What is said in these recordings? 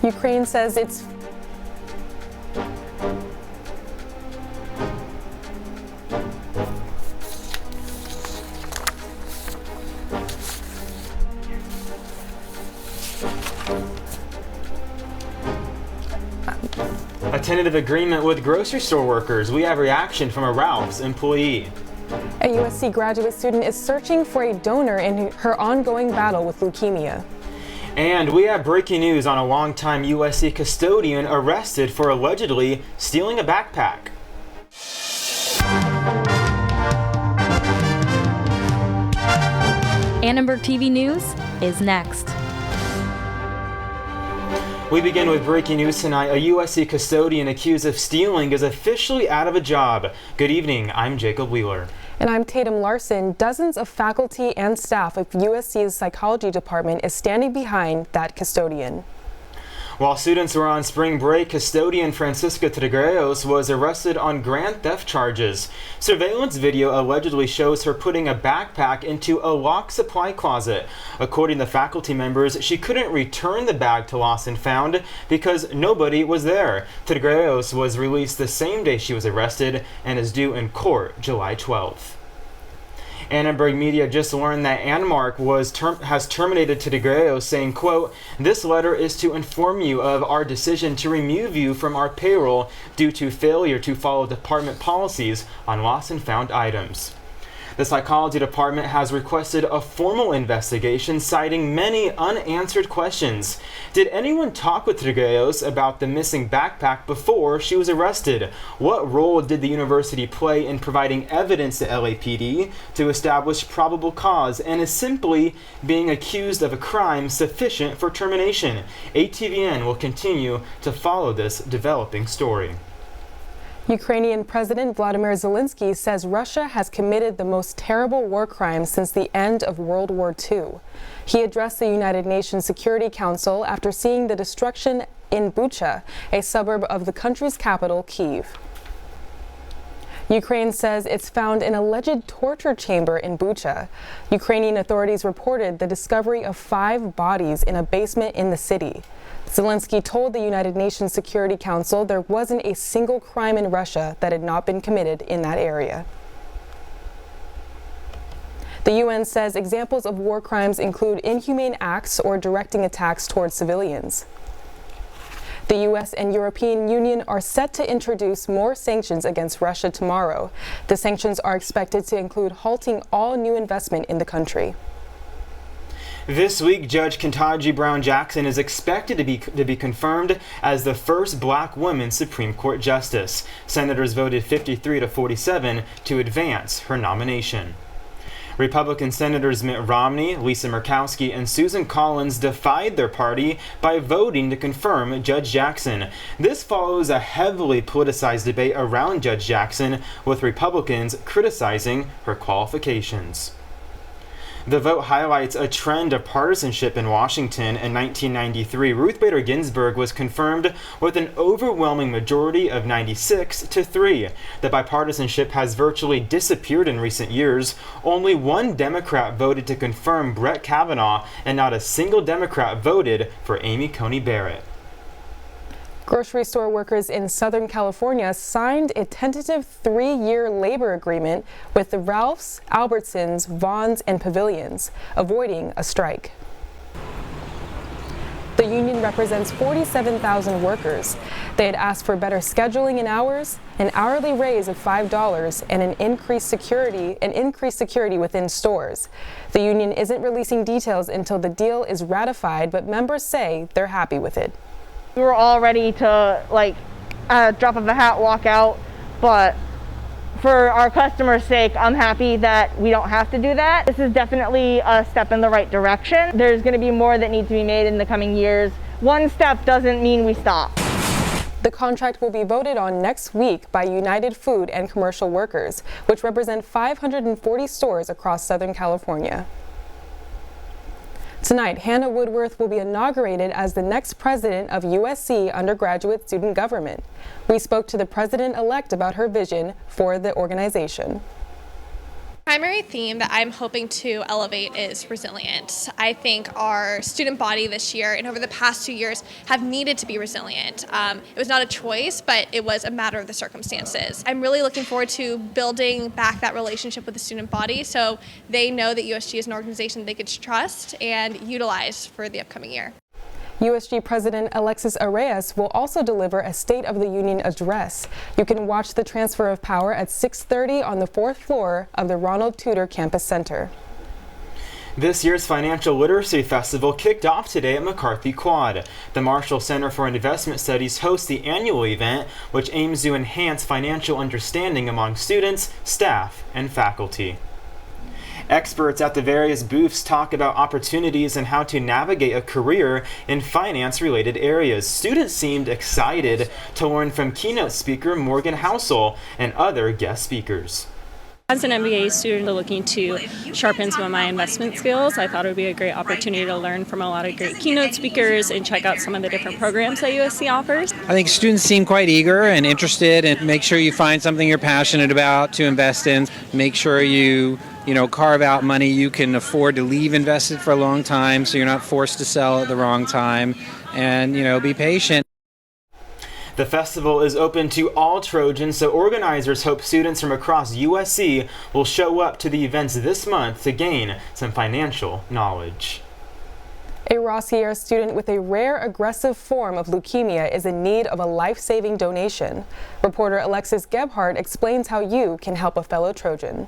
Ukraine says it's a tentative agreement with grocery store workers. We have reaction from a Ralph's employee. A USC graduate student is searching for a donor in her ongoing battle with leukemia. And we have breaking news on a longtime USC custodian arrested for allegedly stealing a backpack. Annenberg TV News is next. We begin with breaking news tonight. A USC custodian accused of stealing is officially out of a job. Good evening, I'm Jacob Wheeler. And I'm Tatum Larson. Dozens of faculty and staff of USC's psychology department is standing behind that custodian. While students were on spring break, custodian Francisca Trigueros was arrested on grand theft charges. Surveillance video allegedly shows her putting a backpack into a locked supply closet. According to faculty members, she couldn't return the bag to Lost and Found because nobody was there. Trigueros was released the same day she was arrested and is due in court July 12th. Annenberg Media just learned that Annenberg has terminated Trigueros, saying, quote, "This letter is to inform you of our decision to remove you from our payroll due to failure to follow department policies on lost and found items." The psychology department has requested a formal investigation, citing many unanswered questions. Did anyone talk with Trigueros about the missing backpack before she was arrested? What role did the university play in providing evidence to LAPD to establish probable cause? And is simply being accused of a crime sufficient for termination? ATVN will continue to follow this developing story. Ukrainian President Volodymyr Zelenskyy says Russia has committed the most terrible war crimes since the end of World War II. He addressed the United Nations Security Council after seeing the destruction in Bucha, a suburb of the country's capital, Kyiv. Ukraine says it's found an alleged torture chamber in Bucha. Ukrainian authorities reported the discovery of 5 bodies in a basement in the city. Zelenskyy told the United Nations Security Council there wasn't a single crime in Russia that had not been committed in that area. The UN says examples of war crimes include inhumane acts or directing attacks towards civilians. The US and European Union are set to introduce more sanctions against Russia tomorrow. The sanctions are expected to include halting all new investment in the country. This week, Judge Ketanji Brown Jackson is expected to be confirmed as the first black woman Supreme Court justice. Senators voted 53 to 47 to advance her nomination. Republican Senators Mitt Romney, Lisa Murkowski, and Susan Collins defied their party by voting to confirm Judge Jackson. This follows a heavily politicized debate around Judge Jackson, with Republicans criticizing her qualifications. The vote highlights a trend of partisanship in Washington. In 1993, Ruth Bader Ginsburg was confirmed with an overwhelming majority of 96 to 3. The bipartisanship has virtually disappeared in recent years. Only one Democrat voted to confirm Brett Kavanaugh, and not a single Democrat voted for Amy Coney Barrett. Grocery store workers in Southern California signed a tentative 3-year labor agreement with the Ralphs, Albertsons, Vons, and Pavilions, avoiding a strike. The union represents 47,000 workers. They had asked for better scheduling and hours, an hourly raise of $5, and an increased security within stores. The union isn't releasing details until the deal is ratified, but members say they're happy with it. We were all ready to, drop of a hat, walk out, but for our customers' sake, I'm happy that we don't have to do that. This is definitely a step in the right direction. There's going to be more that needs to be made in the coming years. One step doesn't mean we stop. The contract will be voted on next week by United Food and Commercial Workers, which represent 540 stores across Southern California. Tonight, Hannah Woodworth will be inaugurated as the next president of USC Undergraduate Student Government. We spoke to the president-elect about her vision for the organization. Primary theme that I'm hoping to elevate is resilient. I think our student body this year and over the past 2 years have needed to be resilient. It was not a choice, but it was a matter of the circumstances. I'm really looking forward to building back that relationship with the student body so they know that USG is an organization they could trust and utilize for the upcoming year. USG President Alexis will also deliver a State of the Union address. You can watch the transfer of power at 6:30 on the 4th floor of the Ronald Tudor Campus Center. This year's Financial Literacy Festival kicked off today at McCarthy Quad. The Marshall Center for Investment Studies hosts the annual event, which aims to enhance financial understanding among students, staff, and faculty. Experts at the various booths talk about opportunities and how to navigate a career in finance-related areas. Students seemed excited to learn from keynote speaker Morgan Housel and other guest speakers. As an MBA student looking to sharpen some of my investment skills, I thought it would be a great opportunity to learn from a lot of great keynote speakers and check out some of the different programs that USC offers. I think students seem quite eager and interested, and make sure you find something you're passionate about to invest in. Make sure you carve out money you can afford to leave invested for a long time so you're not forced to sell at the wrong time, and, be patient. The festival is open to all Trojans, so organizers hope students from across USC will show up to the events this month to gain some financial knowledge. A Rossier student with a rare aggressive form of leukemia is in need of a life-saving donation. Reporter Alexis Gebhardt explains how you can help a fellow Trojan.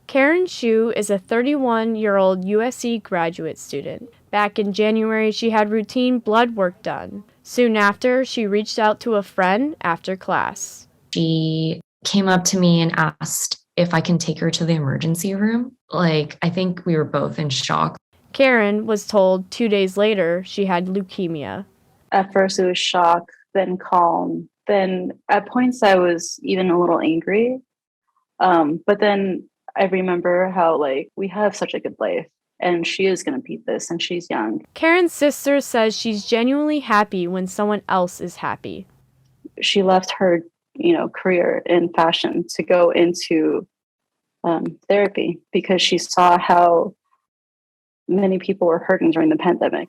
Karen Shu is a 31-year-old USC graduate student. Back in January, she had routine blood work done. Soon after, she reached out to a friend after class. She came up to me and asked if I can take her to the emergency room. I think we were both in shock. Karen was told 2 days later she had leukemia. At first it was shock, then calm. Then at points I was even a little angry. But then I remember how we have such a good life. And she is going to beat this, and she's young. Karen's sister says she's genuinely happy when someone else is happy. She left her, career in fashion to go into therapy because she saw how many people were hurting during the pandemic.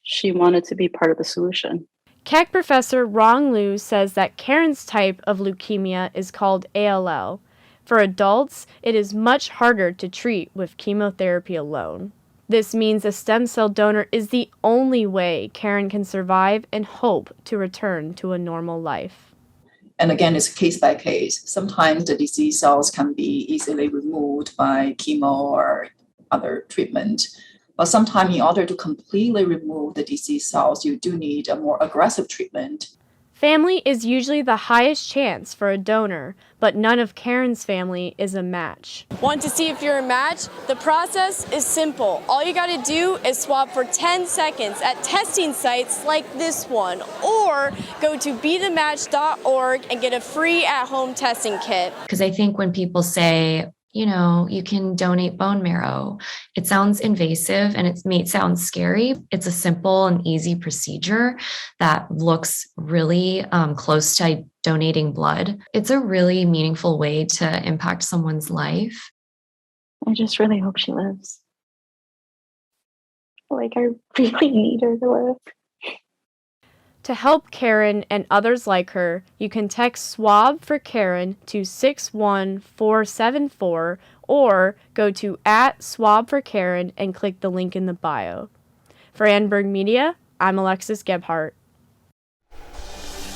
She wanted to be part of the solution. CAC professor Rong Lu says that Karen's type of leukemia is called ALL. For adults, it is much harder to treat with chemotherapy alone. This means a stem cell donor is the only way Karen can survive and hope to return to a normal life. And again, it's case by case. Sometimes the disease cells can be easily removed by chemo or other treatment. But sometimes in order to completely remove the disease cells, you do need a more aggressive treatment. Family is usually the highest chance for a donor, but none of Karen's family is a match. Want to see if you're a match? The process is simple. All you gotta do is swab for 10 seconds at testing sites like this one, or go to bethematch.org and get a free at-home testing kit. Because I think when people say, you can donate bone marrow, it sounds invasive and it may sound scary. It's a simple and easy procedure that looks really close to donating blood. It's a really meaningful way to impact someone's life. I just really hope she lives. I really need her to live. To help Karen and others like her, you can text SWAB for Karen to 61474 or go to @SWAB4Karen and click the link in the bio. For Annenberg Media, I'm Alexis Gebhardt.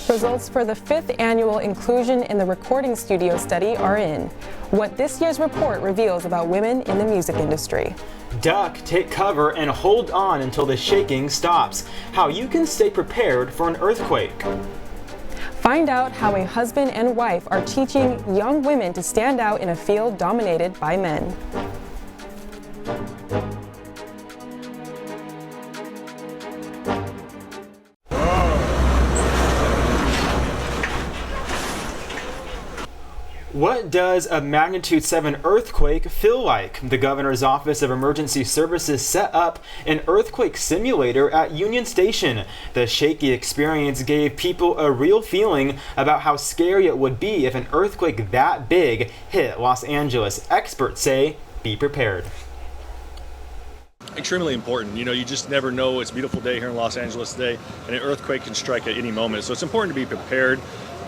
Results for the 5th annual Inclusion in the Recording Studio study are in. What this year's report reveals about women in the music industry. Duck, take cover, and hold on until the shaking stops. How you can stay prepared for an earthquake. Find out how a husband and wife are teaching young women to stand out in a field dominated by men. What does a magnitude 7 earthquake feel like? The governor's Office of Emergency Services set up an earthquake simulator at Union Station. The shaky experience gave people a real feeling about how scary it would be if an earthquake that big hit Los Angeles. Experts say, be prepared. Extremely important. You know, you just never know. It's a beautiful day here in Los Angeles today, and an earthquake can strike at any moment. So it's important to be prepared.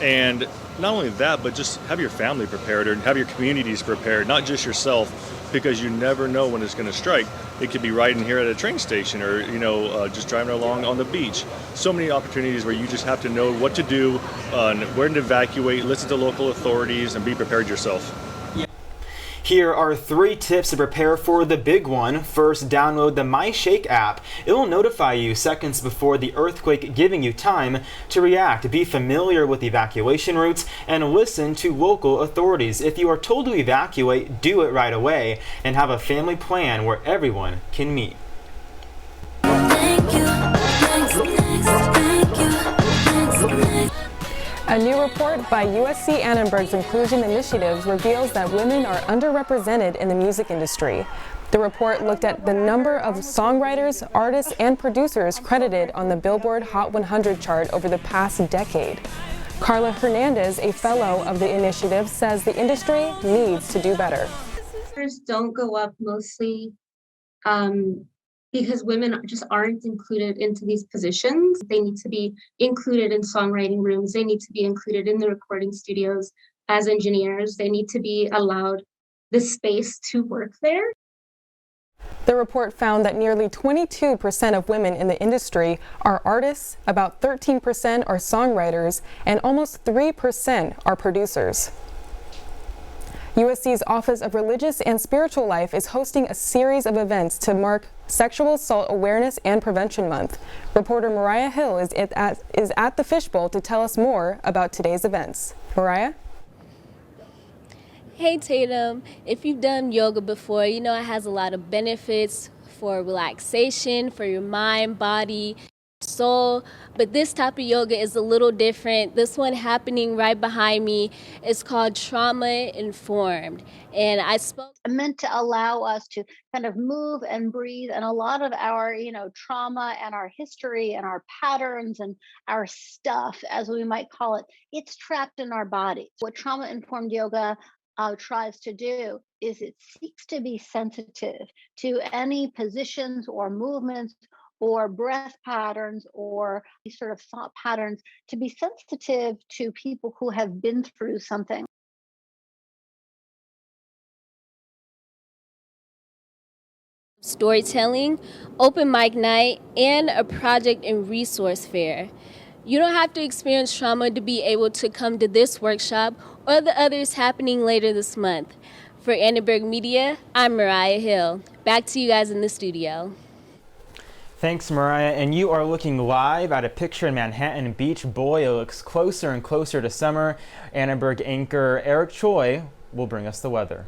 And not only that, but just have your family prepared or have your communities prepared, not just yourself, because you never know when it's going to strike. It could be right in here at a train station or, just driving along on the beach. So many opportunities where you just have to know what to do, where to evacuate, listen to local authorities, and be prepared yourself. Here are 3 tips to prepare for the big one. First, download the MyShake app. It will notify you seconds before the earthquake, giving you time to react. Be familiar with evacuation routes and listen to local authorities. If you are told to evacuate, do it right away and have a family plan where everyone can meet. A new report by USC Annenberg's Inclusion Initiative reveals that women are underrepresented in the music industry. The report looked at the number of songwriters, artists, and producers credited on the Billboard Hot 100 chart over the past decade. Carla Hernandez, a fellow of the initiative, says the industry needs to do better. Numbers don't go up mostly because women just aren't included into these positions. They need to be included in songwriting rooms. They need to be included in the recording studios as engineers. They need to be allowed the space to work there. The report found that nearly 22% of women in the industry are artists, about 13% are songwriters, and almost 3% are producers. USC's Office of Religious and Spiritual Life is hosting a series of events to mark Sexual Assault Awareness and Prevention Month. Reporter Mariah Hill is at the Fishbowl to tell us more about today's events. Mariah? Hey Tatum, if you've done yoga before, you know it has a lot of benefits for relaxation, for your mind, body, soul, but this type of yoga is a little different. This one happening right behind me is called Trauma Informed, and meant to allow us to kind of move and breathe, and a lot of our trauma and our history and our patterns and our stuff, as we might call it, it's trapped in our body. What trauma informed yoga tries to do is it seeks to be sensitive to any positions or movements or breath patterns or these sort of thought patterns, to be sensitive to people who have been through something. Storytelling, open mic night, and a project and resource fair. You don't have to experience trauma to be able to come to this workshop or the others happening later this month. For Annenberg Media, I'm Mariah Hill. Back to you guys in the studio. Thanks, Mariah. And you are looking live at a picture in Manhattan Beach. Boy, it looks closer and closer to summer. Annenberg anchor Eric Choi will bring us the weather.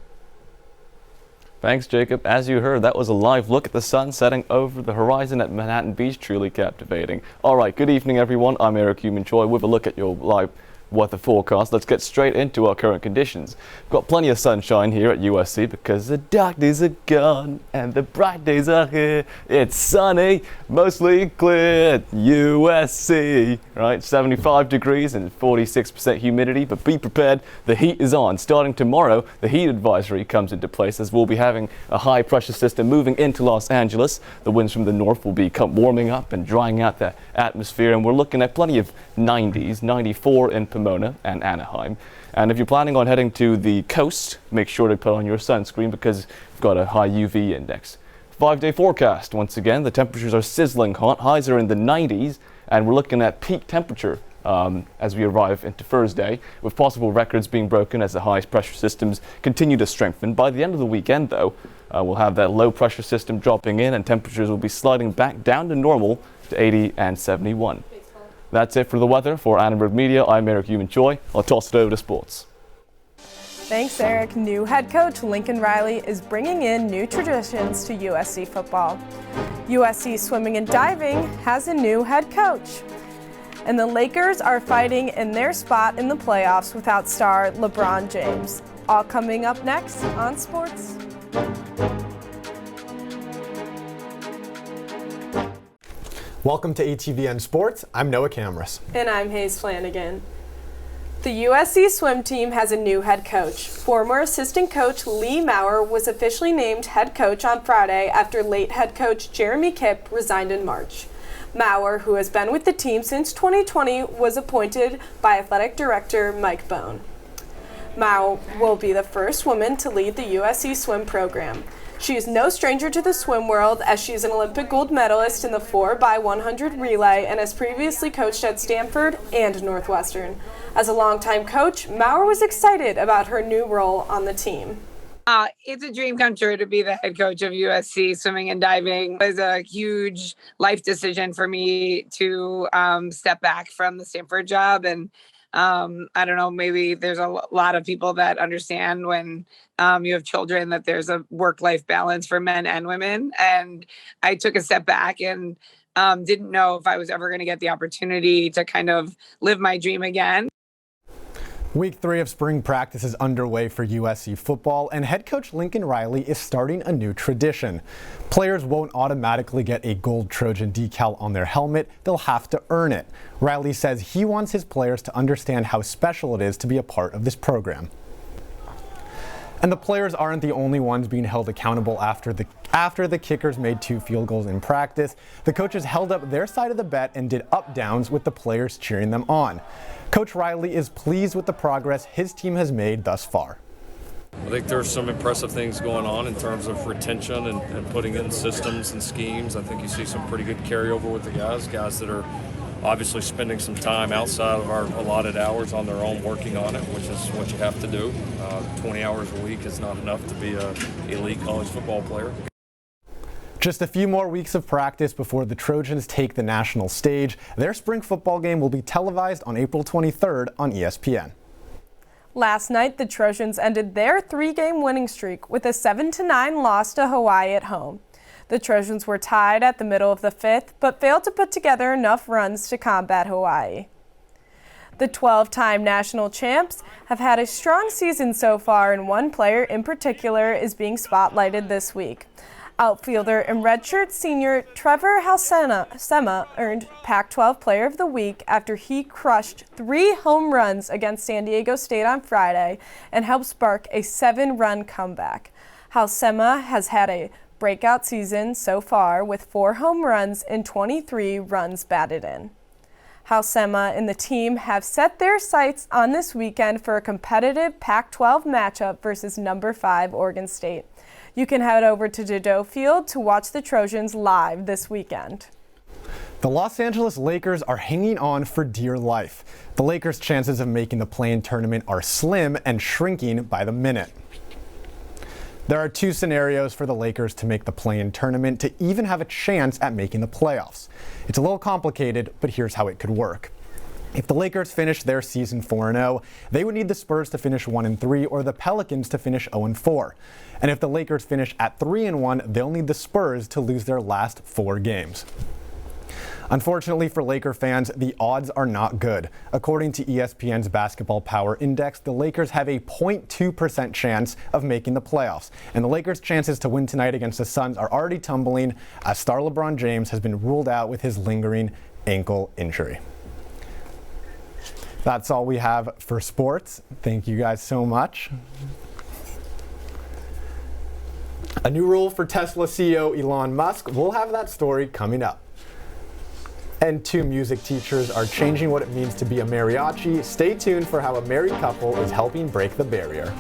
Thanks, Jacob. As you heard, that was a live look at the sun setting over the horizon at Manhattan Beach. Truly captivating. All right, good evening, everyone. I'm Eric Choi with a look at your live weather forecast. Let's get straight into our current conditions. We've got plenty of sunshine here at USC because the dark days are gone and the bright days are here. It's sunny, mostly clear at USC, right? 75 degrees and 46% humidity, but be prepared, the heat is on. Starting tomorrow, the heat advisory comes into place as we'll be having a high pressure system moving into Los Angeles. The winds from the north will be warming up and drying out the atmosphere, and we're looking at plenty of 90s, 94 in Pomona and Anaheim. And if you're planning on heading to the coast, make sure to put on your sunscreen because we've got a high UV index. 5-day forecast. Once again, the temperatures are sizzling hot. Highs are in the 90s, and we're looking at peak temperature as we arrive into Thursday, with possible records being broken as the high pressure systems continue to strengthen. By the end of the weekend, though, we'll have that low pressure system dropping in, and temperatures will be sliding back down to normal to 80 and 71. That's it for the weather. For Annenberg Media, I'm Eric Choi. I'll toss it over to sports. Thanks, Eric. New head coach Lincoln Riley is bringing in new traditions to USC football. USC Swimming and Diving has a new head coach. and the Lakers are fighting in their spot in the playoffs without star LeBron James. All coming up next on Sports. Welcome to ATVN Sports. I'm Noah Camrus. And I'm Hayes Flanagan. The USC swim team has a new head coach. Former assistant coach Lee Maurer was officially named head coach on Friday after late head coach Jeremy Kipp resigned in March. Maurer, who has been with the team since 2020, was appointed by athletic director Mike Bone. Maurer will be the first woman to lead the USC swim program. She is no stranger to the swim world, as she is an Olympic gold medalist in the 4x100 relay and has previously coached at Stanford and Northwestern. As a longtime coach, Maurer was excited about her new role on the team. It's a dream come true to be the head coach of USC swimming and diving. It was a huge life decision for me to step back from the Stanford job. And I don't know, maybe there's a lot of people that understand when you have children that there's a work-life balance for men and women. And I took a step back and didn't know if I was ever going to get the opportunity to kind of live my dream again. Week 3 of spring practice is underway for USC football, and head coach Lincoln Riley is starting a new tradition. Players won't automatically get a gold Trojan decal on their helmet. They'll have to earn it. Riley says he wants his players to understand how special it is to be a part of this program. And the players aren't the only ones being held accountable after the kickers made 2 field goals in practice. The coaches held up their side of the bet and did up-downs with the players cheering them on. Coach Riley is pleased with the progress his team has made thus far. I think there's some impressive things going on in terms of retention and putting in systems and schemes. I think you see some pretty good carryover with the guys that are obviously spending some time outside of our allotted hours on their own working on it, which is what you have to do. 20 hours a week is not enough to be an elite college football player. Just a few more weeks of practice before the Trojans take the national stage. Their spring football game will be televised on April 23rd on ESPN. Last night, the Trojans ended their 3-game winning streak with a 7-9 loss to Hawaii at home. The Trojans were tied at the middle of the 5th, but failed to put together enough runs to combat Hawaii. The 12-time national champs have had a strong season so far, and one player in particular is being spotlighted this week. Outfielder and redshirt senior Trevor Halsema earned Pac-12 Player of the Week after he crushed 3 home runs against San Diego State on Friday and helped spark a 7-run comeback. Halsema has had a breakout season so far with 4 home runs and 23 runs batted in. Halsema and the team have set their sights on this weekend for a competitive Pac-12 matchup versus number 5 Oregon State. You can head over to Deja Field to watch the Trojans live this weekend. The Los Angeles Lakers are hanging on for dear life. The Lakers' chances of making the play-in tournament are slim and shrinking by the minute. There are 2 scenarios for the Lakers to make the play-in tournament to even have a chance at making the playoffs. It's a little complicated, but here's how it could work. If the Lakers finish their season 4-0, they would need the Spurs to finish 1-3 or the Pelicans to finish 0-4. And if the Lakers finish at 3-1, they'll need the Spurs to lose their last 4 games. Unfortunately for Laker fans, the odds are not good. According to ESPN's Basketball Power Index, the Lakers have a 0.2% chance of making the playoffs. And the Lakers' chances to win tonight against the Suns are already tumbling, as star LeBron James has been ruled out with his lingering ankle injury. That's all we have for sports. Thank you guys so much. A new rule for Tesla CEO Elon Musk. We'll have that story coming up. And 2 music teachers are changing what it means to be a mariachi. Stay tuned for how a married couple is helping break the barrier.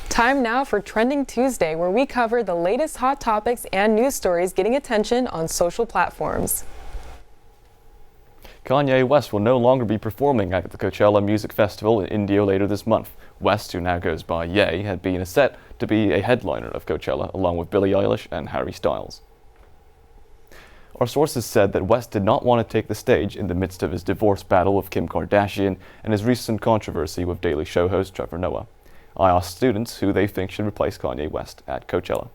Time now for Trending Tuesday, where we cover the latest hot topics and news stories getting attention on social platforms. Kanye West will no longer be performing at the Coachella Music Festival in India later this month. West, who now goes by Ye, had been set to be a headliner of Coachella, along with Billie Eilish and Harry Styles. Our sources said that West did not want to take the stage in the midst of his divorce battle with Kim Kardashian and his recent controversy with Daily Show host Trevor Noah. I asked students who they think should replace Kanye West at Coachella.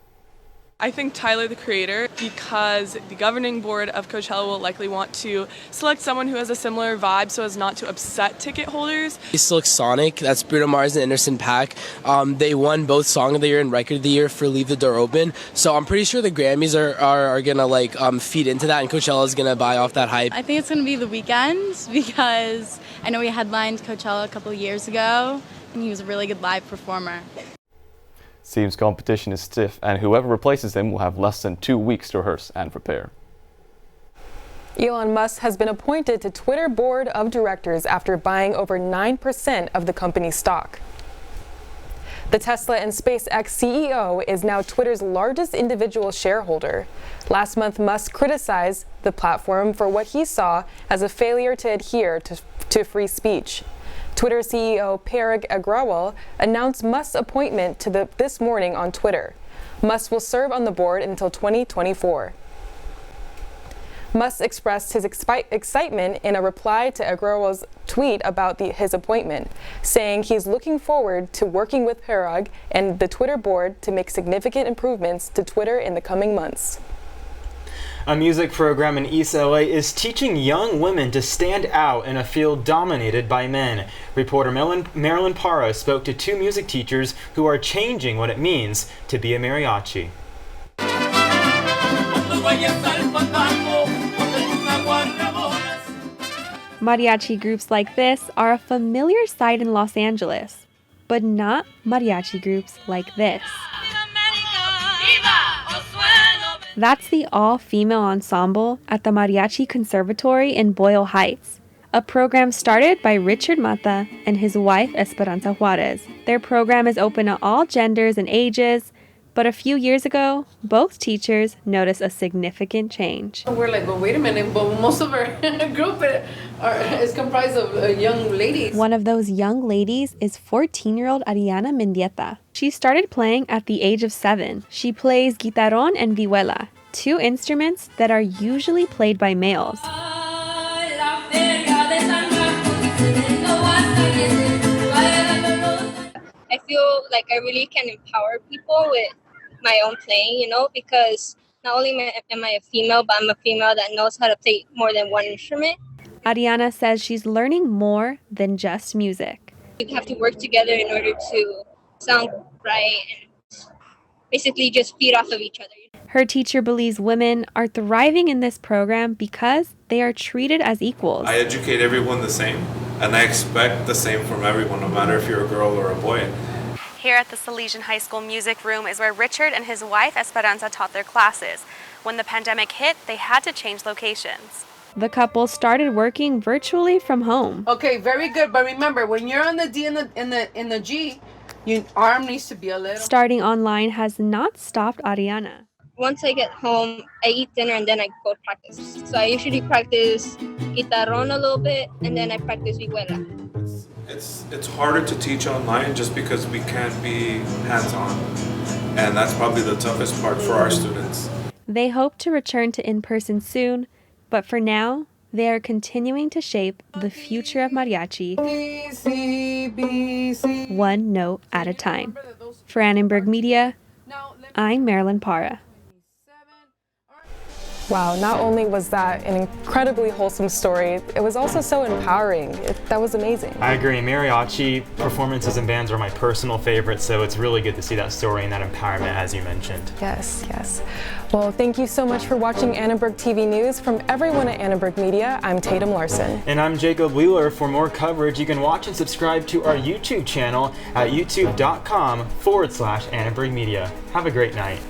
I think Tyler, the Creator, because the governing board of Coachella will likely want to select someone who has a similar vibe so as not to upset ticket holders. Silk Sonic, that's Bruno Mars and Anderson .Paak. They won both Song of the Year and Record of the Year for Leave the Door Open. So I'm pretty sure the Grammys are gonna feed into that, and Coachella's gonna buy off that hype. I think it's gonna be The Weeknd because I know he headlined Coachella a couple of years ago and he was a really good live performer. Seems competition is stiff, and whoever replaces him will have less than 2 weeks to rehearse and prepare. Elon Musk has been appointed to Twitter board of directors after buying over 9% of the company's stock. The Tesla and SpaceX CEO is now Twitter's largest individual shareholder. Last month, Musk criticized the platform for what he saw as a failure to adhere to free speech. Twitter CEO Parag Agrawal announced Musk's appointment to this morning on Twitter. Musk will serve on the board until 2024. Musk expressed his excitement in a reply to Agrawal's tweet about his appointment, saying he's looking forward to working with Parag and the Twitter board to make significant improvements to Twitter in the coming months. A music program in East LA is teaching young women to stand out in a field dominated by men. Reporter Marilyn Parra spoke to 2 music teachers who are changing what it means to be a mariachi. Mariachi groups like this are a familiar sight in Los Angeles, but not mariachi groups like this. That's the all-female ensemble at the Mariachi Conservatory in Boyle Heights, a program started by Richard Mata and his wife Esparza Juarez. Their program is open to all genders and ages, but a few years ago, both teachers noticed a significant change. We're like, well, wait a minute, but most of our group is comprised of young ladies. One of those young ladies is 14-year-old Ayanna Mendieta. She started playing at the age of 7. She plays guitarrón and vihuela, 2 instruments that are usually played by males. I feel like I really can empower people with my own playing, because not only am I a female, but I'm a female that knows how to play more than one instrument. Ariana says she's learning more than just music. We have to work together in order to sound right and basically just feed off of each other. Her teacher believes women are thriving in this program because they are treated as equals. I educate everyone the same, and I expect the same from everyone, no matter if you're a girl or a boy. Here at the Salesian High School Music Room is where Richard and his wife Esparza taught their classes. When the pandemic hit, they had to change locations. The couple started working virtually from home. Okay, very good. But remember, when you're on the D and the G, your arm needs to be a little. Starting online has not stopped Ariana. Once I get home, I eat dinner and then I go practice. So I usually practice guitarrón a little bit and then I practice vihuela. It's harder to teach online just because we can't be hands-on, and that's probably the toughest part for our students. They hope to return to in-person soon, but for now, they are continuing to shape the future of mariachi one note at a time. For Annenberg Media, I'm Marilyn Parra. Wow, not only was that an incredibly wholesome story, it was also so empowering. That was amazing. I agree. Mariachi performances and bands are my personal favorite, so it's really good to see that story and that empowerment, as you mentioned. Yes, yes. Well, thank you so much for watching Annenberg TV News. From everyone at Annenberg Media, I'm Tatum Larson. And I'm Jacob Wheeler. For more coverage, you can watch and subscribe to our YouTube channel at youtube.com/Annenberg Media. Have a great night.